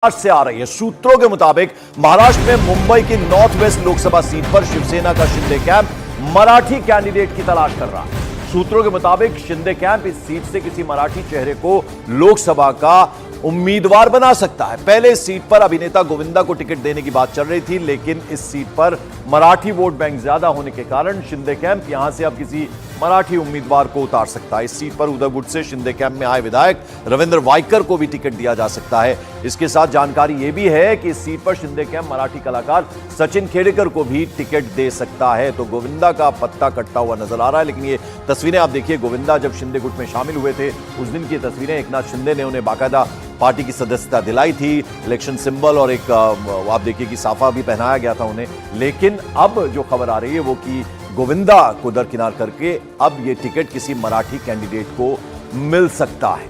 से आ रही है। सूत्रों के मुताबिक महाराष्ट्र में मुंबई की नॉर्थ वेस्ट लोकसभा सीट पर शिवसेना का शिंदे कैंप मराठी कैंडिडेट की तलाश कर रहा है। सूत्रों के मुताबिक शिंदे कैंप इस सीट से किसी मराठी चेहरे को लोकसभा का उम्मीदवार बना सकता है। पहले इस सीट पर अभिनेता गोविंदा को टिकट देने की बात चल रही थी, लेकिन इस सीट पर मराठी वोट बैंक ज्यादा होने के कारण शिंदे कैंप यहां से अब किसी मराठी उम्मीदवार को उतार सकता है। इस सीट पर उदयगुट से शिंदे कैंप में आए विधायक रविंद्र वाइकर को भी टिकट दिया जा सकता है। इसके साथ जानकारी यह भी है कि इस सीट पर शिंदे कैंप मराठी कलाकार सचिन खेडेकर को भी टिकट दे सकता है। तो गोविंदा का पत्ता कटता हुआ नजर आ रहा है। लेकिन ये तस्वीरें आप देखिए, गोविंदा जब शिंदे गुट में शामिल हुए थे उस दिन की तस्वीरें। एकनाथ शिंदे ने उन्हें बाकायदा पार्टी की सदस्यता दिलाई थी, इलेक्शन सिंबल और एक आप देखिए कि साफा भी पहनाया गया था उन्हें। लेकिन अब जो खबर आ रही है वो कि गोविंदा को दरकिनार करके अब ये टिकट किसी मराठी कैंडिडेट को मिल सकता है।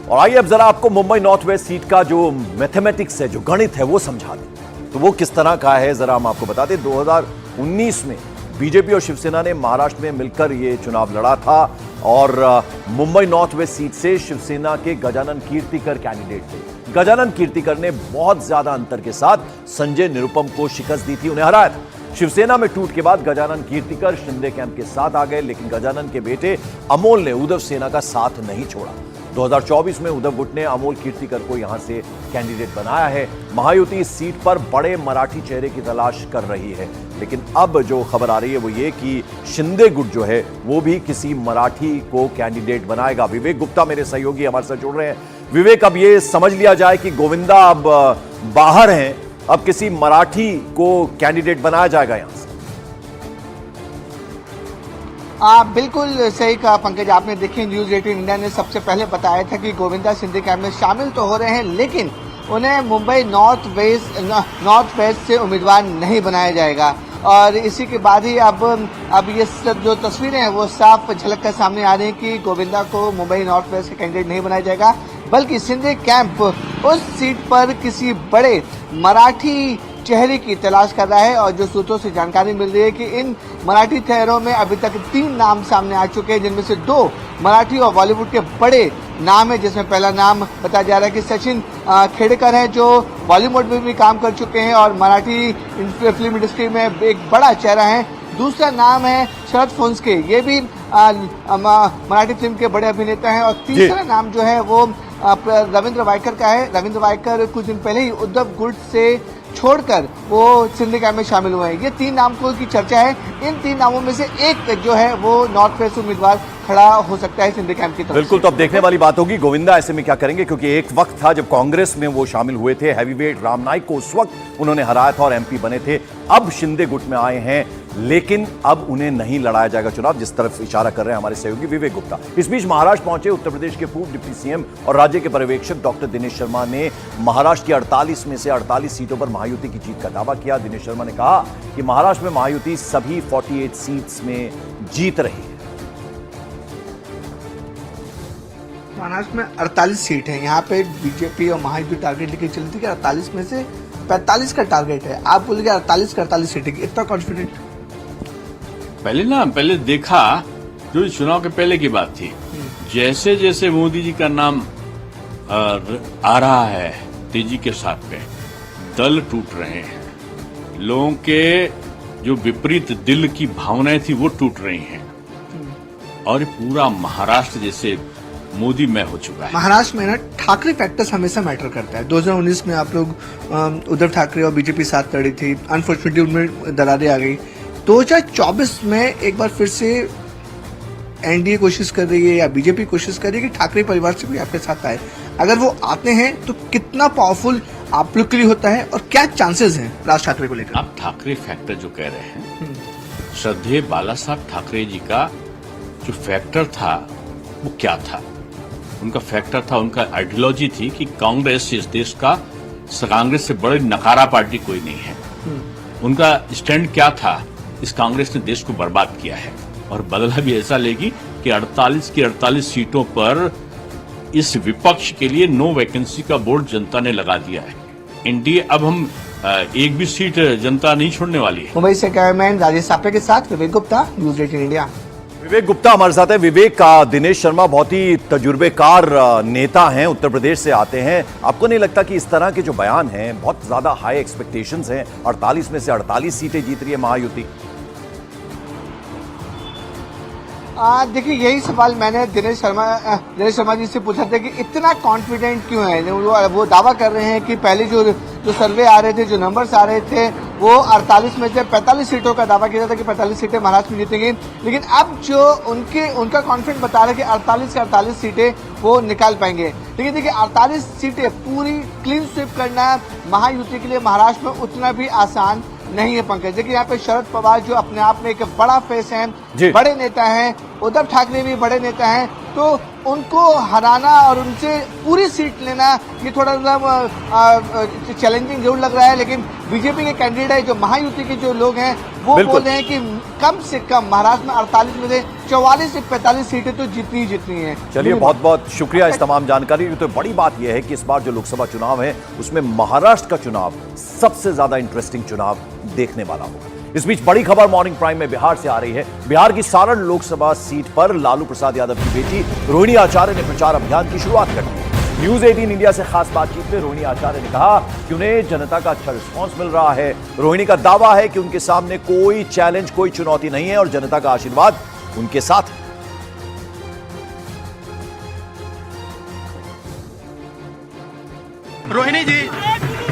और आइए अब जरा आपको मुंबई नॉर्थ वेस्ट सीट का जो मैथमेटिक्स है, जो गणित है, वो समझा दें। तो वो किस तरह का है जरा हम आपको बता दें। 2019 में बीजेपी और शिवसेना ने महाराष्ट्र में मिलकर ये चुनाव लड़ा था और मुंबई नॉर्थ वेस्ट सीट से शिवसेना के गजानन कीर्तिकर कैंडिडेट थे। गजानन कीर्तिकर ने बहुत ज्यादा अंतर के साथ संजय निरुपम को शिकस्त दी थी, उन्हें हराया था। शिवसेना में टूट के बाद गजानन कीर्तिकर शिंदे कैंप के साथ आ गए, लेकिन गजानन के बेटे अमोल ने उद्धव सेना का साथ नहीं छोड़ा। 2024 में उद्धव गुट ने अमोल कीर्तिकर को यहां से कैंडिडेट बनाया है। महायुति इस सीट पर बड़े मराठी चेहरे की तलाश कर रही है। लेकिन अब जो खबर आ रही है वो ये कि शिंदे गुट जो है वो भी किसी मराठी को कैंडिडेट बनाएगा। विवेक गुप्ता मेरे सहयोगी हमारे साथ जुड़ रहे हैं। विवेक, अब ये समझ लिया जाए कि गोविंदा अब बाहर हैं, अब किसी मराठी को कैंडिडेट बनाया जाएगा यहां से? बिल्कुल सही कहा पंकज आपने। देखिए, न्यूज 18 इंडिया ने सबसे पहले बताया था कि गोविंदा शिंदे कैंप में शामिल तो हो रहे हैं, लेकिन उन्हें मुंबई नॉर्थ वेस्ट से उम्मीदवार नहीं बनाया जाएगा। और इसी के बाद ही अब ये जो तस्वीरें हैं वो साफ झलक कर सामने आ रही हैं कि गोविंदा को मुंबई नॉर्थ वेस्ट का कैंडिडेट नहीं बनाया जाएगा, बल्कि शिंदे कैंप उस सीट पर किसी बड़े मराठी चेहरे की तलाश कर रहा है। और जो सूत्रों से जानकारी मिल रही है कि इन मराठी चेहरों में अभी तक 3 नाम सामने आ चुके हैं, जिनमें से 2 मराठी और बॉलीवुड के बड़े नाम है, जिसमें पहला नाम बताया जा रहा है कि सचिन खेडेकर है, जो बॉलीवुड में भी काम कर चुके हैं और मराठी फिल्म इंडस्ट्री में एक बड़ा चेहरा है। दूसरा नाम है शरद फोंसके, ये भी मराठी फिल्म के बड़े अभिनेता हैं। और तीसरा नाम जो है वो रविंद्र वाइकर का है। रविंद्र वाइकर कुछ दिन पहले ही उद्धव गुट से छोड़कर वो शिंदे कैंप में शामिल हुए हैं। ये 3 नामों की चर्चा है। इन 3 नामों में से एक जो है वो नॉर्थ वेस्ट उम्मीदवार खड़ा हो सकता है शिंदे कैंप की तरफ। बिल्कुल, तो अब देखने वाली बात होगी गोविंदा ऐसे में क्या करेंगे, क्योंकि एक वक्त था जब कांग्रेस में वो शामिल हुए थे। हैवीवेट राम नाईक को उस वक्त उन्होंने हराया था और एमपी बने थे। अब शिंदे गुट में आए हैं, लेकिन अब उन्हें नहीं लड़ाया जाएगा चुनाव, जिस तरफ इशारा कर रहे हैं हमारे सहयोगी विवेक गुप्ता। इस बीच महाराष्ट्र पहुंचे उत्तर प्रदेश के पूर्व डिप्टी सीएम और राज्य के पर्यवेक्षक डॉक्टर दिनेश शर्मा ने महाराष्ट्र की 48 में से 48 सीटों पर महायुति की जीत का दावा किया। दिनेश शर्मा ने कहा कि महाराष्ट्र में महायुति सभी 48 सीट्स में जीत रही है। महाराष्ट्र में 48 सीट है। यहाँ पे बीजेपी और महायुति टारगेट लेके चलती है 48 में से 45 का टारगेट है। आप बोलेंगे 48 का 48 सीटें, इतना कॉन्फिडेंट? पहले देखा, जो चुनाव के पहले की बात थी, जैसे जैसे मोदी जी का नाम आ रहा है तेजी के साथ में, दल टूट रहे हैं। लोगों के जो विपरीत दिल की भावनाएं थी वो टूट रही हैं और ये पूरा महाराष्ट्र जैसे मोदी में हो चुका है। महाराष्ट्र में ना ठाकरे फैक्टर्स हमेशा मैटर करता है। 2019 में आप लोग उद्धव ठाकरे और बीजेपी साथ लड़ी थी, अनफॉर्चुनेटली उनमें दरारें आ गई। 2024 में एक बार फिर से एनडीए कोशिश कर रही है या बीजेपी कोशिश कर रही है कि ठाकरे परिवार से भी आपके साथ आए। अगर वो आते हैं तो कितना पावरफुल आप लोग के लिए होता है और क्या चांसेस हैं राज ठाकरे को लेकर? आप ठाकरे फैक्टर जो कह रहे हैं, श्रद्धेय बाला साहब ठाकरे जी का जो फैक्टर था वो क्या था? उनका फैक्टर था, उनका आइडियोलॉजी थी कि कांग्रेस इस देश का, कांग्रेस से बड़ी नकारा पार्टी कोई नहीं है। उनका स्टैंड क्या था? इस कांग्रेस ने देश को बर्बाद किया है और बदला भी ऐसा लेगी कि 48 की 48 सीटों पर इस विपक्ष के लिए नो वैकेंसी का बोर्ड जनता ने लगा दिया है। एनडीए अब हम एक भी सीट जनता नहीं छोड़ने वाली है। मुंबई से कैमरामैन राजेश सापे के साथ विवेक गुप्ता, न्यूज 18 इंडिया। विवेक गुप्ता हमारे साथ है। विवेक, का दिनेश शर्मा बहुत ही तजुर्बेकार नेता हैं, उत्तर प्रदेश से आते हैं। आपको नहीं लगता कि इस तरह के जो बयान हैं, बहुत ज्यादा हाई एक्सपेक्टेशंस हैं? 48 में से 48 सीटें जीत रही है महायुति। देखिए, यही सवाल मैंने दिनेश शर्मा जी से पूछा था कि इतना कॉन्फिडेंट क्यों है। वो दावा कर रहे हैं कि पहले जो सर्वे आ रहे थे, जो नंबर्स आ रहे थे, वो 48 में से 45 सीटों का दावा किया था कि 45 सीटें महाराष्ट्र में जीतेंगी। लेकिन अब जो उनका कॉन्फिडेंस बता रहा है कि 48 से 48 सीटें वो निकाल पाएंगे। लेकिन देखिए, 48 सीटें पूरी क्लीन स्वीप करना महायुति के लिए महाराष्ट्र में उतना भी आसान नहीं है पंकज। देखिए, यहाँ पे शरद पवार जो अपने आप में एक बड़ा फेस है, बड़े नेता हैं, उद्धव ठाकरे भी बड़े नेता हैं, तो उनको हराना और उनसे पूरी सीट लेना ये थोड़ा सा चैलेंजिंग जरूर लग रहा है। लेकिन बीजेपी के कैंडिडेट जो महायुति के जो लोग हैं वो बोल रहे हैं कि कम से कम महाराष्ट्र में 48 में से 44 से 45 सीटें तो जितनी हैं। चलिए, बहुत बहुत शुक्रिया इस तमाम जानकारी की। तो बड़ी बात यह है कि इस बार जो लोकसभा चुनाव है उसमें महाराष्ट्र का चुनाव सबसे ज्यादा इंटरेस्टिंग चुनाव देखने वाला होगा। इस बीच बड़ी खबर मॉर्निंग प्राइम में बिहार से आ रही है। बिहार की सारण लोकसभा सीट पर लालू प्रसाद यादव की बेटी रोहिणी आचार्य ने प्रचार अभियान की शुरुआत कर दी। न्यूज 18 इंडिया से खास बातचीत में रोहिणी आचार्य ने कहा कि उन्हें जनता का अच्छा रिस्पांस मिल रहा है। रोहिणी का दावा है कि उनके सामने कोई चैलेंज, कोई चुनौती नहीं है और जनता का आशीर्वाद उनके साथ है। रोहिणी जी,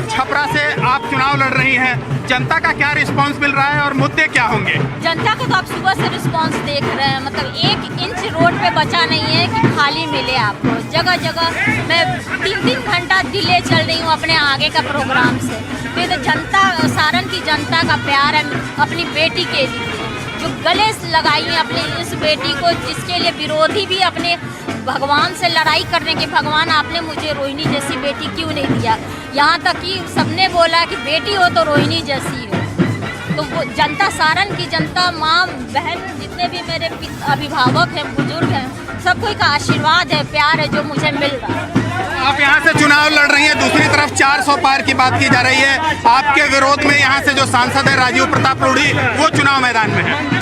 छपरा से आप चुनाव लड़ रही हैं, जनता का क्या रिस्पांस मिल रहा है और मुद्दे क्या होंगे? जनता को तो आप सुबह से रिस्पांस देख रहे हैं, मतलब 1 इंच रोड पे बचा नहीं है कि खाली मिले आपको। जगह जगह मैं 3-3 घंटा डिले चल रही हूँ अपने आगे का प्रोग्राम से। फिर तो जनता, सारण की जनता का प्यार है अपनी बेटी के लिए, जो गले लगाई है अपनी इस बेटी को, जिसके लिए विरोधी भी अपने भगवान से लड़ाई करने के, भगवान आपने मुझे रोहिणी जैसी बेटी क्यों नहीं दिया। यहाँ तक कि सबने बोला कि बेटी हो तो रोहिणी जैसी हो। तो वो जनता, सारण की जनता, माँ बहन, जितने भी मेरे अभिभावक हैं, बुजुर्ग हैं, सब कोई का आशीर्वाद है, प्यार है जो मुझे मिल रहा है। आप यहाँ से चुनाव लड़ रही हैं, दूसरी तरफ 400 पार की बात की जा रही है। आपके विरोध में यहाँ से जो सांसद है राजीव प्रताप रूढ़ी, वो चुनाव मैदान में है।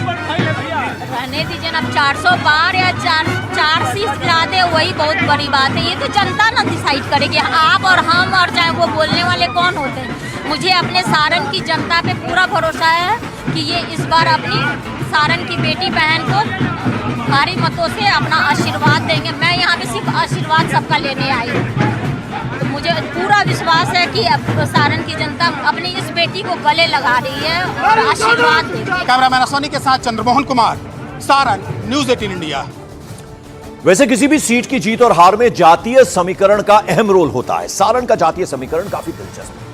रहने दीजिए ना, 400 पार या 4 सीट ला दे, वही बहुत बड़ी बात है। ये तो जनता ना डिसाइड करेगी, आप और हम, और चाहे वो बोलने वाले कौन होते हैं। मुझे अपने सारण की जनता पे पूरा भरोसा है कि ये इस बार अपनी सारण की बेटी बहन को भारी मतों से अपना आशीर्वाद देंगे। मैं यहाँ पे सिर्फ आशीर्वाद सबका लेने आई हूँ। तो मुझे पूरा विश्वास है कि अब सारण की जनता अपनी इस बेटी को गले लगा रही है और आशीर्वाद देगी। कैमरामैन सोनी के साथ चंद्रमोहन कुमार, सारण, न्यूज 18 इंडिया। वैसे किसी भी सीट की जीत और हार में जातीय समीकरण का अहम रोल होता है। सारण का जातीय समीकरण काफी दिलचस्प है।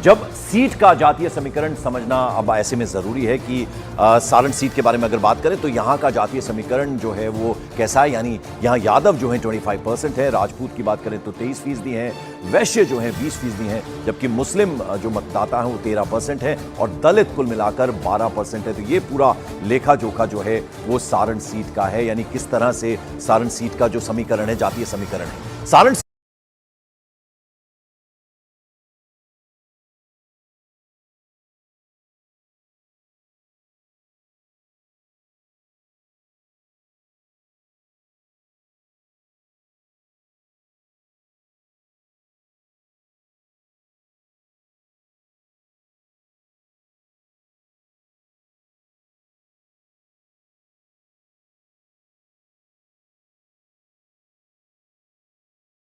जब सीट का जातीय समीकरण समझना अब ऐसे में जरूरी है कि सारण सीट के बारे में अगर बात करें तो यहाँ का जातीय समीकरण जो है वो कैसा है। यानी यहाँ यादव जो है 25% है, राजपूत की बात करें तो 23% है, वैश्य जो है 20% है, जबकि मुस्लिम जो मतदाता है वो 13% है और दलित कुल मिलाकर 12% है। तो ये पूरा लेखा जोखा जो है वो सारण सीट का है, यानी किस तरह से सारण सीट का जो समीकरण है, जातीय समीकरण है। सारण